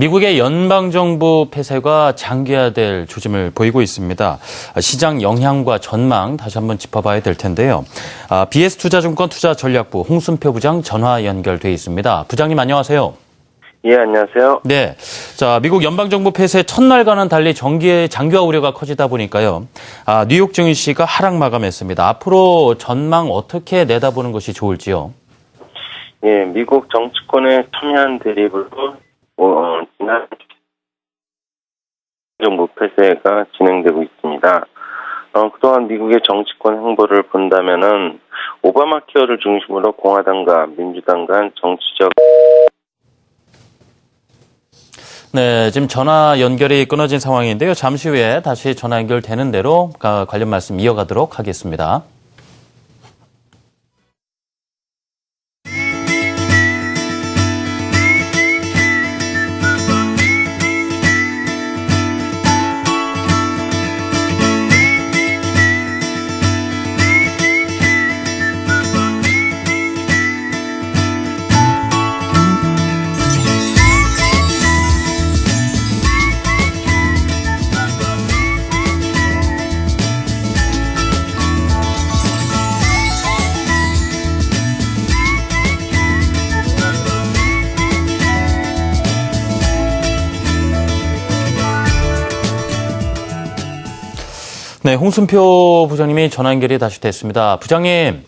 미국의 연방정부 폐쇄가 장기화될 조짐을 보이고 있습니다. 시장 영향과 전망 다시 한번 짚어봐야 될 텐데요. BS투자증권 투자전략부 홍순표 부장 전화 연결돼 있습니다. 부장님 안녕하세요. 예, 안녕하세요. 네. 자, 미국 연방정부 폐쇄 첫날과는 달리 장기화 우려가 커지다 보니까요. 뉴욕 증시가 하락 마감했습니다. 앞으로 전망 어떻게 내다보는 것이 좋을지요? 예, 미국 정치권의 첨예한 대립으로 지난 정부 폐쇄가 진행되고 있습니다. 그동안 미국의 정치권 행보를 본다면은 오바마 케어를 중심으로 공화당과 민주당 간 정치적 네, 지금 전화 연결이 끊어진 상황인데요. 잠시 후에 다시 전화 연결되는 대로 관련 말씀 이어가도록 하겠습니다. 네, 홍순표 부장님이 전화 연결이 다시 됐습니다. 부장님.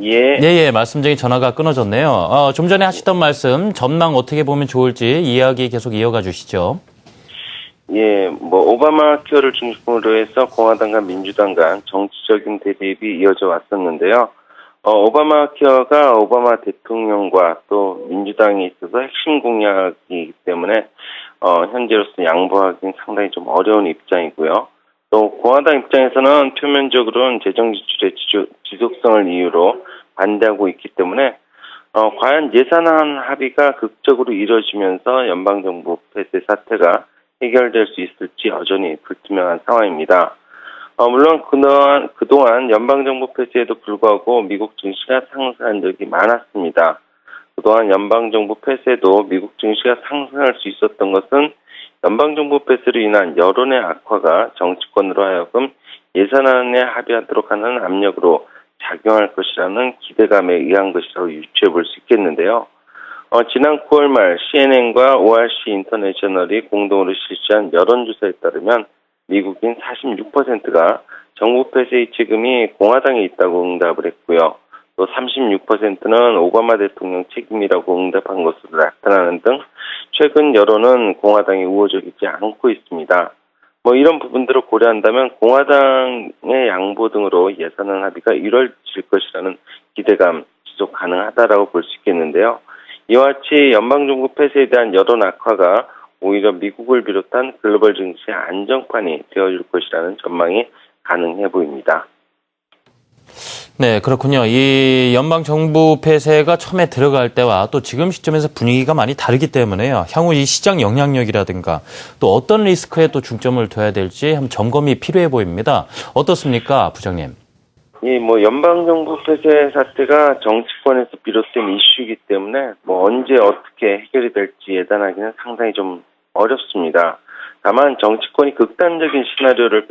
예, 말씀 중에 전화가 끊어졌네요. 좀 전에 하시던 말씀, 전망 어떻게 보면 좋을지 이야기 계속 이어가 주시죠. 예, 오바마 케어를 중심으로 해서 공화당과 민주당 간 정치적인 대립이 이어져 왔었는데요. 오바마 케어가 오바마 대통령과 또 민주당에 있어서 핵심 공약이기 때문에 현재로서 양보하기는 상당히 좀 어려운 입장이고요. 또 공화당 입장에서는 표면적으로는 재정 지출의 지속성을 이유로 반대하고 있기 때문에 과연 예산안 합의가 극적으로 이루어지면서 연방정부 폐쇄 사태가 해결될 수 있을지 여전히 불투명한 상황입니다. 물론 그동안 연방정부 폐쇄에도 불구하고 미국 증시가 상승한 적이 많았습니다. 그동안 연방정부 폐쇄도 미국 증시가 상승할 수 있었던 것은 연방정부 폐쇄로 인한 여론의 악화가 정치권으로 하여금 예산안에 합의하도록 하는 압력으로 작용할 것이라는 기대감에 의한 것이라고 유추해 볼 수 있겠는데요. 지난 9월 말 CNN과 ORC 인터내셔널이 공동으로 실시한 여론조사에 따르면 미국인 46%가 정부 폐쇄의 책임이 공화당에 있다고 응답을 했고요. 또 36%는 오바마 대통령 책임이라고 응답한 것으로 나타나는 등 최근 여론은 공화당이 우호적이지 않고 있습니다. 이런 부분들을 고려한다면 공화당의 양보 등으로 예산안 합의가 이루어질 것이라는 기대감 지속 가능하다라고 볼 수 있겠는데요. 이와 같이 연방정부 폐쇄에 대한 여론 악화가 오히려 미국을 비롯한 글로벌 증시의 안정판이 되어줄 것이라는 전망이 가능해 보입니다. 네, 그렇군요. 이 연방정부 폐쇄가 처음에 들어갈 때와 또 지금 시점에서 분위기가 많이 다르기 때문에요. 향후 이 시장 영향력이라든가 또 어떤 리스크에 또 중점을 둬야 될지 한번 점검이 필요해 보입니다. 어떻습니까, 부장님? 연방정부 폐쇄 사태가 정치권에서 비롯된 이슈이기 때문에 언제 어떻게 해결이 될지 예단하기는 상당히 좀 어렵습니다. 다만 정치권이 극단적인 시나리오를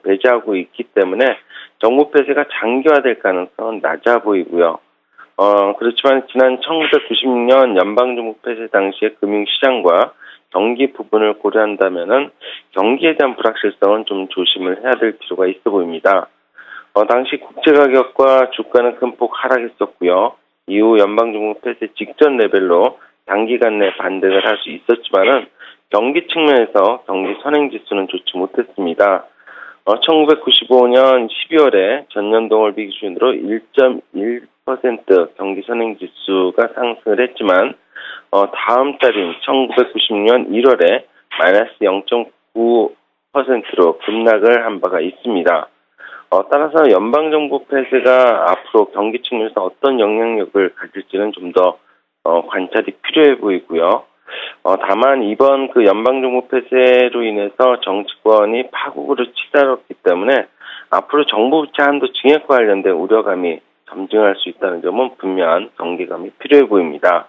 배제하고 있기 때문에 정부 폐쇄가 장기화될 가능성은 낮아 보이고요. 그렇지만 지난 1996년 연방정부 폐쇄 당시의 금융시장과 경기 부분을 고려한다면은 경기에 대한 불확실성은 좀 조심을 해야 될 필요가 있어 보입니다. 당시 국제 가격과 주가는 큰 폭 하락했었고요. 이후 연방정부 폐쇄 직전 레벨로 단기간 내 반등을 할 수 있었지만은 경기 측면에서 경기 선행지수는 좋지 못했습니다. 1995년 12월에 전년도 월비 기준으로 1.1% 경기 선행지수가 상승을 했지만 다음 달인 1996년 1월에 마이너스 0.9%로 급락을 한 바가 있습니다. 따라서 연방정부 폐쇄가 앞으로 경기 측면에서 어떤 영향력을 가질지는 좀 더 관찰이 필요해 보이고요. 다만 이번 그 연방정부 폐쇄로 인해서 정치권이 파국으로 치달았기 때문에 앞으로 정부 부채 한도 증액과 관련된 우려감이 점증할 수 있다는 점은 분명한 경계감이 필요해 보입니다.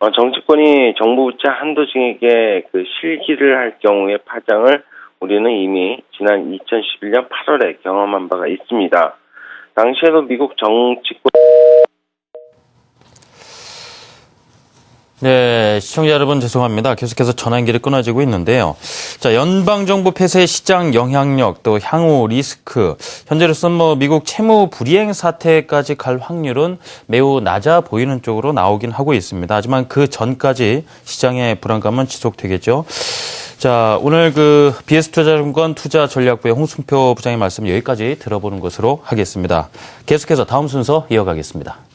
정치권이 정부 부처 한도중에게 그 실기를 할 경우의 파장을 우리는 이미 지난 2011년 8월에 경험한 바가 있습니다. 당시에도 미국 정치권 네, 시청자 여러분 죄송합니다. 계속해서 전화 연결이 끊어지고 있는데요. 자, 연방정부 폐쇄 시장 영향력 또 향후 리스크, 현재로서는 미국 채무 불이행 사태까지 갈 확률은 매우 낮아 보이는 쪽으로 나오긴 하고 있습니다. 하지만 그 전까지 시장의 불안감은 지속되겠죠. 자, 오늘 BS투자증권 투자전략부의 홍순표 부장의 말씀 여기까지 들어보는 것으로 하겠습니다. 계속해서 다음 순서 이어가겠습니다.